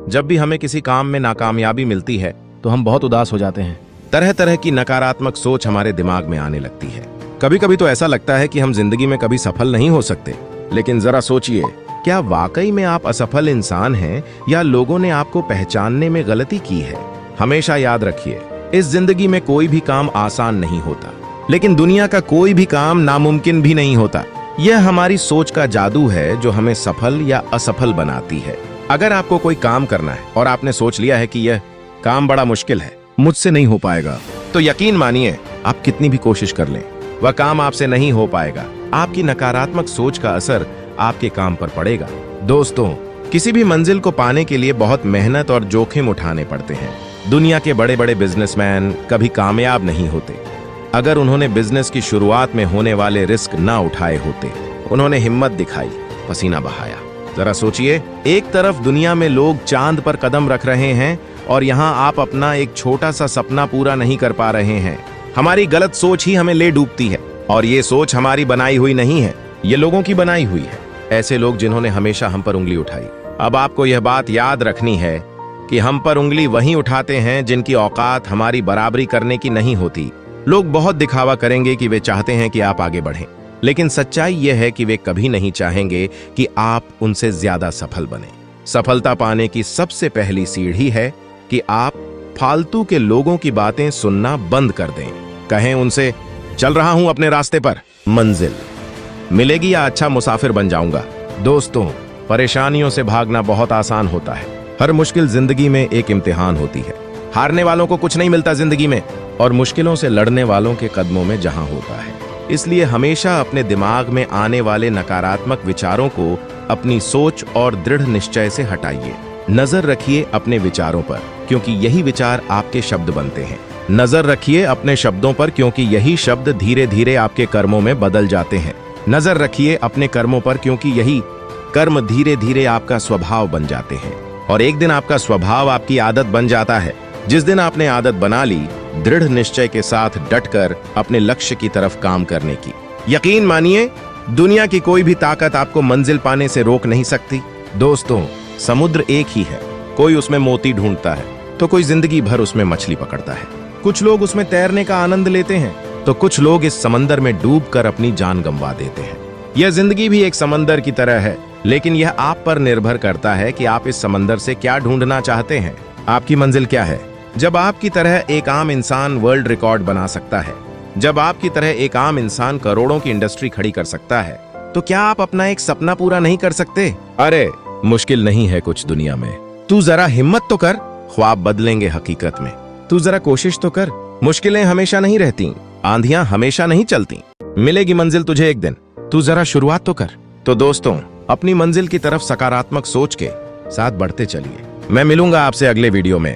जब भी हमें किसी काम में नाकामयाबी मिलती है तो हम बहुत उदास हो जाते हैं। तरह तरह की नकारात्मक सोच हमारे दिमाग में आने लगती है। कभी कभी तो ऐसा लगता है कि हम जिंदगी में कभी सफल नहीं हो सकते। लेकिन जरा सोचिए, क्या वाकई में आप असफल इंसान हैं या लोगों ने आपको पहचानने में गलती की है? हमेशा याद रखिए, इस जिंदगी में कोई भी काम आसान नहीं होता, लेकिन दुनिया का कोई भी काम नामुमकिन भी नहीं होता। यह हमारी सोच का जादू है जो हमें सफल या असफल बनाती है। अगर आपको कोई काम करना है और आपने सोच लिया है कि यह काम बड़ा मुश्किल है, मुझसे नहीं हो पाएगा, तो यकीन मानिए आप कितनी भी कोशिश कर लें, वह काम आपसे नहीं हो पाएगा। आपकी नकारात्मक सोच का असर आपके काम पर पड़ेगा। दोस्तों, किसी भी मंजिल को पाने के लिए बहुत मेहनत और जोखिम उठाने पड़ते हैं। दुनिया के बड़े बड़े बिजनेसमैन कभी कामयाब नहीं होते अगर उन्होंने बिजनेस की शुरुआत में होने वाले रिस्क ना उठाए होते। उन्होंने हिम्मत दिखाई, पसीना बहाया। जरा सोचिए, एक तरफ दुनिया में लोग चांद पर कदम रख रहे हैं और यहाँ आप अपना एक छोटा सा सपना पूरा नहीं कर पा रहे हैं। हमारी गलत सोच ही हमें ले डूबती है, और ये सोच हमारी बनाई हुई नहीं है, ये लोगों की बनाई हुई है। ऐसे लोग जिन्होंने हमेशा हम पर उंगली उठाई। अब आपको यह बात याद रखनी है कि हम पर उंगली वही उठाते हैं जिनकी औकात हमारी बराबरी करने की नहीं होती। लोग बहुत दिखावा करेंगे कि वे चाहते हैं कि आप आगे बढ़ें, लेकिन सच्चाई यह है कि वे कभी नहीं चाहेंगे कि आप उनसे ज्यादा सफल बने। सफलता पाने की सबसे पहली सीढ़ी है कि आप फालतू के लोगों की बातें सुनना बंद कर दें। कहें उनसे, चल रहा हूं अपने रास्ते पर, मंजिल मिलेगी या अच्छा मुसाफिर बन जाऊंगा। दोस्तों, परेशानियों से भागना बहुत आसान होता है। हर मुश्किल जिंदगी में एक इम्तिहान होती है। हारने वालों को कुछ नहीं मिलता जिंदगी में, और मुश्किलों से लड़ने वालों के कदमों में जहां होता है। इसलिए हमेशा अपने दिमाग में आने वाले नकारात्मक विचारों को अपनी सोच और दृढ़ निश्चय से हटाइए। नजर रखिए अपने विचारों पर, क्योंकि यही विचार आपके शब्द बनते हैं। नजर रखिए अपने शब्दों पर, क्योंकि यही शब्द धीरे धीरे आपके कर्मों में बदल जाते हैं। नजर रखिए अपने कर्मों पर, क्योंकि यही कर्म धीरे धीरे आपका स्वभाव बन जाते हैं। और एक दिन आपका स्वभाव आपकी आदत बन जाता है। जिस दिन आपने आदत बना ली दृढ़ निश्चय के साथ डटकर अपने लक्ष्य की तरफ काम करने की, यकीन मानिए दुनिया की कोई भी ताकत आपको मंजिल पाने से रोक नहीं सकती। दोस्तों, समुद्र एक ही है, कोई उसमें मोती ढूंढता है तो कोई जिंदगी भर उसमें मछली पकड़ता है। कुछ लोग उसमें तैरने का आनंद लेते हैं तो कुछ लोग इस समंदर में डूबकर अपनी जान गंवा देते हैं। यह जिंदगी भी एक समंदर की तरह है, लेकिन यह आप पर निर्भर करता है कि आप इस समंदर से क्या ढूंढना चाहते हैं। आपकी मंजिल क्या है? जब आपकी तरह एक आम इंसान वर्ल्ड रिकॉर्ड बना सकता है, जब आपकी तरह एक आम इंसान करोड़ों की इंडस्ट्री खड़ी कर सकता है, तो क्या आप अपना एक सपना पूरा नहीं कर सकते? अरे, मुश्किल नहीं है कुछ दुनिया में। तू जरा हिम्मत तो कर, ख्वाब बदलेंगे हकीकत में। तू जरा कोशिश तो कर, मुश्किलें हमेशा नहीं रहती, आंधियां हमेशा नहीं चलती, मिलेगी मंजिल तुझे एक दिन। तू जरा शुरुआत तो कर। तो दोस्तों, अपनी मंजिल की तरफ सकारात्मक सोच के साथ बढ़ते चलिए। मैं मिलूंगा आपसे अगले वीडियो में।